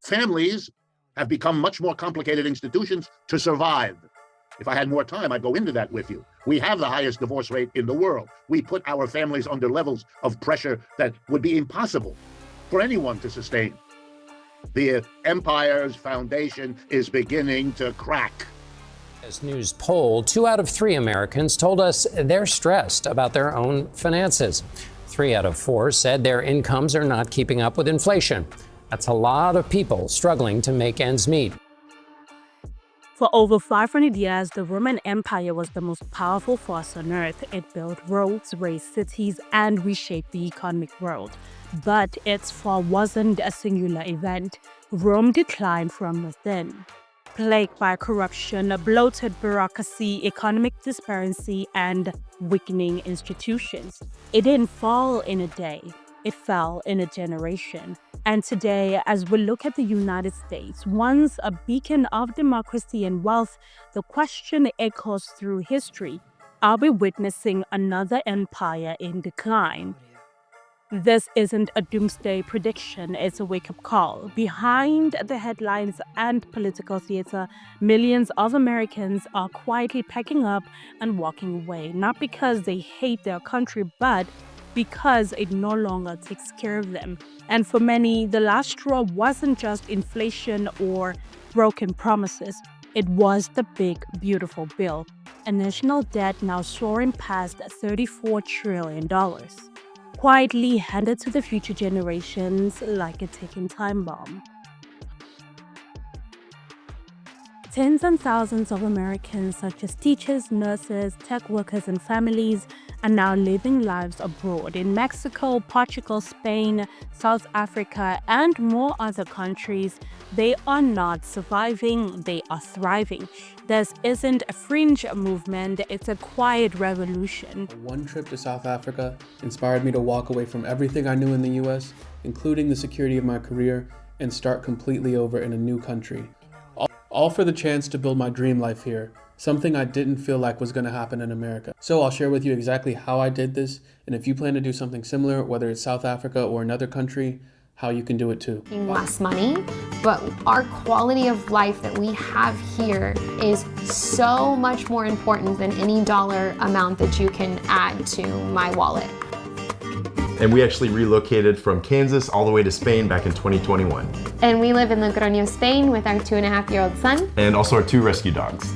Families have become much more complicated institutions to survive. If I had more time, I'd go into that with you. We have the highest divorce rate in the world. We put our families under levels of pressure that would be impossible for anyone to sustain. The empire's foundation is beginning to crack. As news poll, 2 out of 3 Americans told us they're stressed about their own finances. 3 out of 4 said their incomes are not keeping up with inflation. That's a lot of people struggling to make ends meet. For over 500 years, the Roman Empire was the most powerful force on earth. It built roads, raised cities, and reshaped the economic world. But its fall wasn't a singular event. Rome declined from within. Plagued by corruption, a bloated bureaucracy, economic disparity, and weakening institutions. It didn't fall in a day. It fell in a generation. And today, as we look at the United States, once a beacon of democracy and wealth, the question echoes through history. Are we witnessing another empire in decline? This isn't a doomsday prediction, it's a wake-up call. Behind the headlines and political theater, millions of Americans are quietly packing up and walking away, not because they hate their country, but because it no longer takes care of them. And for many, the last straw wasn't just inflation or broken promises. It was the big, beautiful bill. A national debt now soaring past $34 trillion. Quietly handed to the future generations like a ticking time bomb. Tens and thousands of Americans, such as teachers, nurses, tech workers, and families, are now living lives abroad in Mexico, Portugal, Spain, South Africa, and more other countries. They are not surviving, they are thriving. This isn't a fringe movement, it's a quiet revolution. One trip to South Africa inspired me to walk away from everything I knew in the US, including the security of my career, and start completely over in a new country. All for the chance to build my dream life here, something I didn't feel like was going to happen in America. So I'll share with you exactly how I did this, and if you plan to do something similar, whether it's South Africa or another country, how you can do it too. Less money, but our quality of life that we have here is so much more important than any dollar amount that you can add to my wallet. And we actually relocated from Kansas all the way to Spain back in 2021. And we live in Logroño, Spain with our 2.5-year-old son. And also our 2 rescue dogs.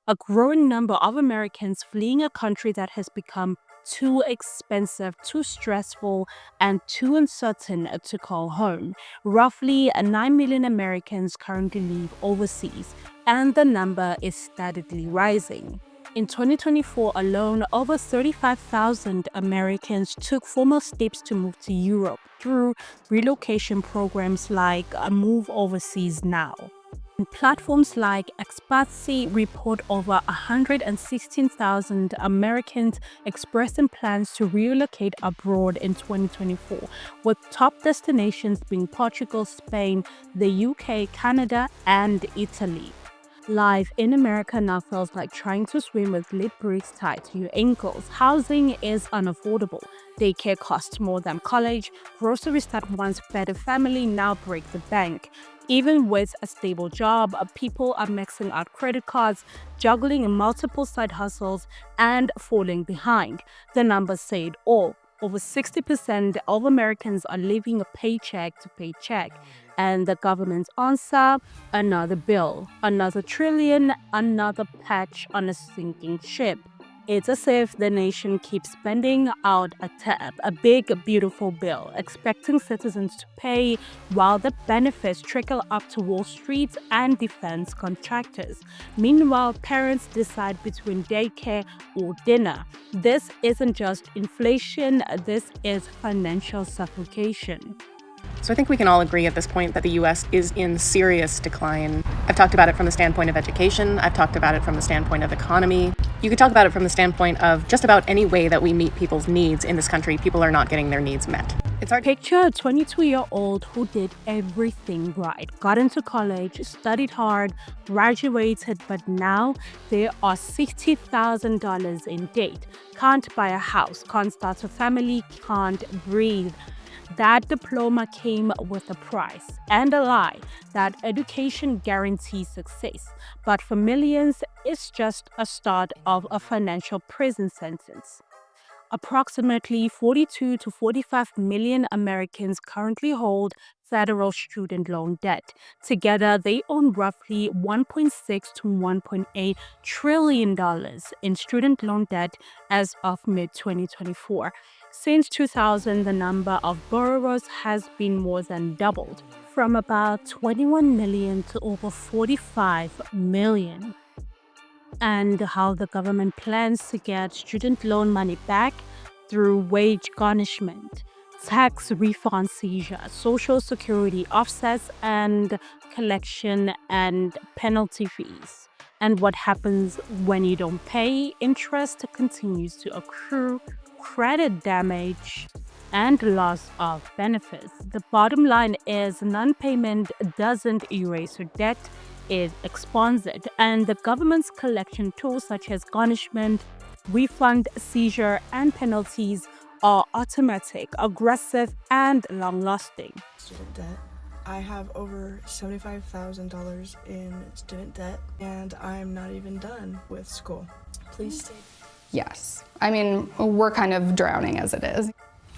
A growing number of Americans fleeing a country that has become too expensive, too stressful, and too uncertain to call home. Roughly 9 million Americans currently live overseas, and the number is steadily rising. In 2024 alone, over 35,000 Americans took formal steps to move to Europe through relocation programs like Move Overseas Now. Platforms like Expatsy report over 116,000 Americans expressing plans to relocate abroad in 2024, with top destinations being Portugal, Spain, the UK, Canada, and Italy. Life in America now feels like trying to swim with lead bricks tied to your ankles. Housing is unaffordable. Daycare costs more than college. Groceries that once fed a family now break the bank. Even with a stable job, people are maxing out credit cards, juggling multiple side hustles, and falling behind. The numbers say it all. Over 60% of Americans are living a paycheck to paycheck. And the government's answer, another bill, another trillion, another patch on a sinking ship. It's as if the nation keeps spending out a tab, a big, beautiful bill, expecting citizens to pay while the benefits trickle up to Wall Street and defense contractors. Meanwhile, parents decide between daycare or dinner. This isn't just inflation, this is financial suffocation. So I think we can all agree at this point that the U.S. is in serious decline. I've talked about it from the standpoint of education. I've talked about it from the standpoint of economy. You could talk about it from the standpoint of just about any way that we meet people's needs in this country. People are not getting their needs met. It's hard. Picture a 22-year-old who did everything right, got into college, studied hard, graduated, but now there are $60,000 in debt. Can't buy a house, can't start a family, can't breathe. That diploma came with a price and a lie that education guarantees success, but for millions, it's just a start of a financial prison sentence. Approximately 42 to 45 million Americans currently hold federal student loan debt. Together, they own roughly $1.6 to $1.8 trillion in student loan debt as of mid-2024. Since 2000, the number of borrowers has been more than doubled, from about 21 million to over 45 million. And how the government plans to get student loan money back through wage garnishment, tax refund seizure, social security offsets, and collection and penalty fees. And what happens when you don't pay? Interest continues to accrue, credit damage, and loss of benefits. The bottom line is non-payment doesn't erase your debt, it expands it, and the government's collection tools such as garnishment, refund, seizure, and penalties are automatic, aggressive, and long-lasting. Student debt. I have over $75,000 in student debt, and I'm not even done with school. Please stay. Yes. I mean, we're kind of drowning as it is.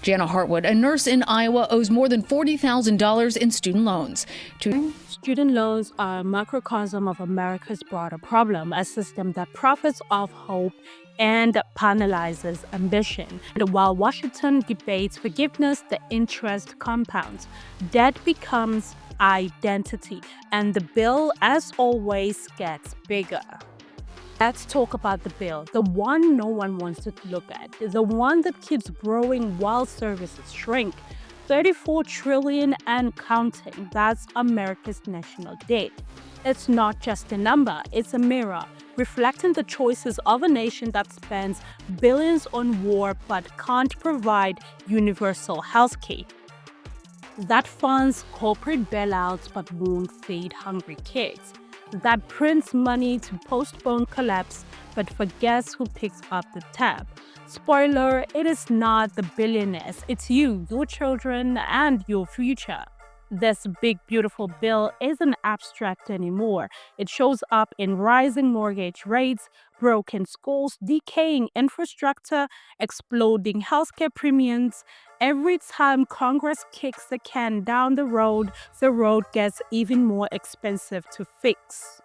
Jana Hartwood, a nurse in Iowa, owes more than $40,000 in student loans. Student loans are a microcosm of America's broader problem, a system that profits off hope and penalizes ambition. And while Washington debates forgiveness, the interest compounds. Debt becomes identity, and the bill, as always, gets bigger. Let's talk about the bill, the one no one wants to look at, the one that keeps growing while services shrink. 34 trillion and counting, that's America's national debt. It's not just a number, it's a mirror, reflecting the choices of a nation that spends billions on war but can't provide universal healthcare. That funds corporate bailouts but won't feed hungry kids. That prints money to postpone collapse but forgets who picks up the tab. Spoiler, it is not the billionaires, it's you, your children, and your future. This big, beautiful bill isn't abstract anymore. It shows up in rising mortgage rates, broken schools, decaying infrastructure, exploding healthcare premiums. Every time Congress kicks the can down the road gets even more expensive to fix.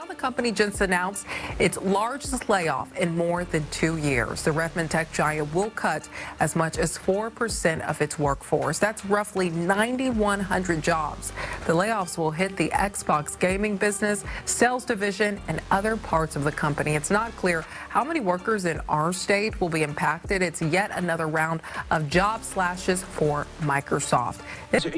The company just announced its largest layoff in more than 2 years. The Redmond tech giant will cut as much as 4% of its workforce. That's roughly 9,100 jobs. The layoffs will hit the Xbox gaming business, sales division, and other parts of the company. It's not clear how many workers in our state will be impacted. It's yet another round of job slashes for Microsoft.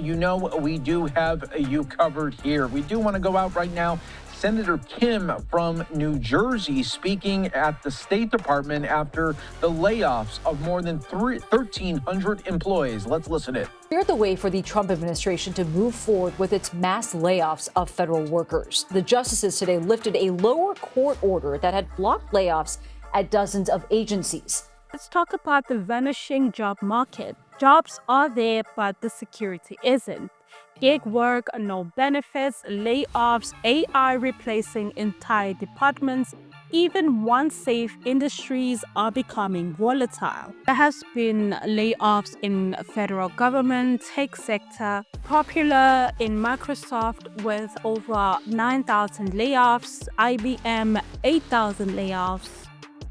You know, we do have you covered here. We do want to go out right now. Senator Kim from New Jersey speaking at the State Department after the layoffs of more than 1,300 employees. Let's listen in. Cleared the way for the Trump administration to move forward with its mass layoffs of federal workers. The justices today lifted a lower court order that had blocked layoffs at dozens of agencies. Let's talk about the vanishing job market. Jobs are there, but the security isn't. Gig work, no benefits, layoffs, AI replacing entire departments. Even once safe industries are becoming volatile. There has been layoffs in federal government, tech sector, popular in Microsoft with over 9,000 layoffs, IBM 8,000 layoffs,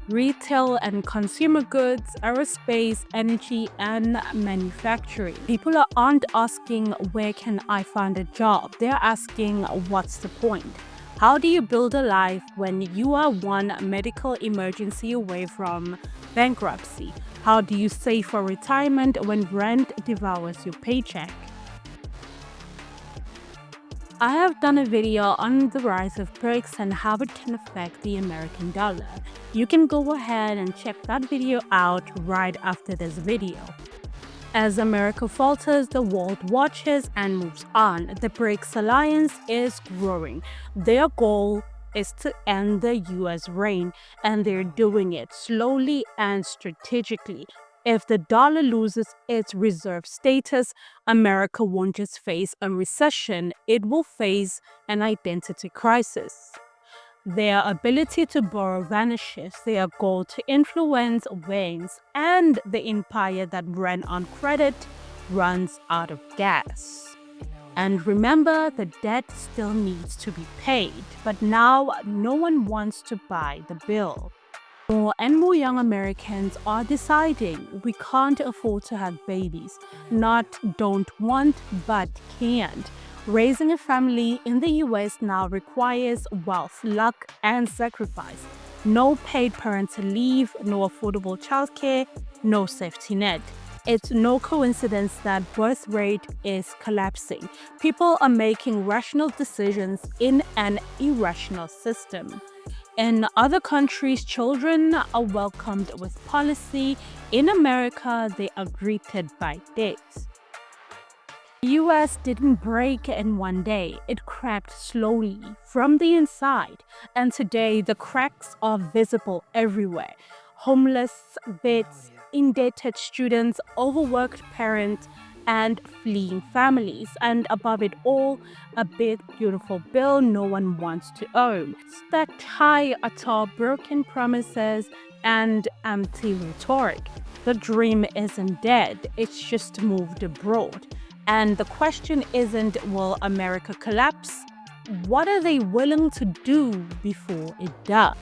retail and consumer goods, aerospace, energy, and manufacturing. People aren't asking, where can I find a job? They're asking, what's the point? How do you build a life when you are one medical emergency away from bankruptcy? How do you save for retirement when rent devours your paycheck? I have done a video on the rise of BRICS and how it can affect the American dollar. You can go ahead and check that video out right after this video. As America falters, the world watches and moves on. The BRICS alliance is growing. Their goal, is to end the US reign, and they're doing it slowly and strategically. If the dollar loses its reserve status, America won't just face a recession, it will face an identity crisis. Their ability to borrow vanishes, their goal to influence wanes, and the empire that ran on credit runs out of gas. And remember, the debt still needs to be paid, but now no one wants to buy the bill. More and more young Americans are deciding we can't afford to have babies. Not don't want, but can't. Raising a family in the US now requires wealth, luck, and sacrifice. No paid parental leave, no affordable childcare, no safety net. It's no coincidence that birth rate is collapsing. People are making rational decisions in an irrational system. In other countries, children are welcomed with policy. In America, they are greeted by death. The US didn't break in one day. It cracked slowly from the inside. And today, the cracks are visible everywhere. Homeless, vets, indebted students, overworked parents, and fleeing families. And above it all, a big, beautiful bill no one wants to own. Stacked high atop broken promises and empty rhetoric. The dream isn't dead, it's just moved abroad. And the question isn't, will America collapse? What are they willing to do before it does?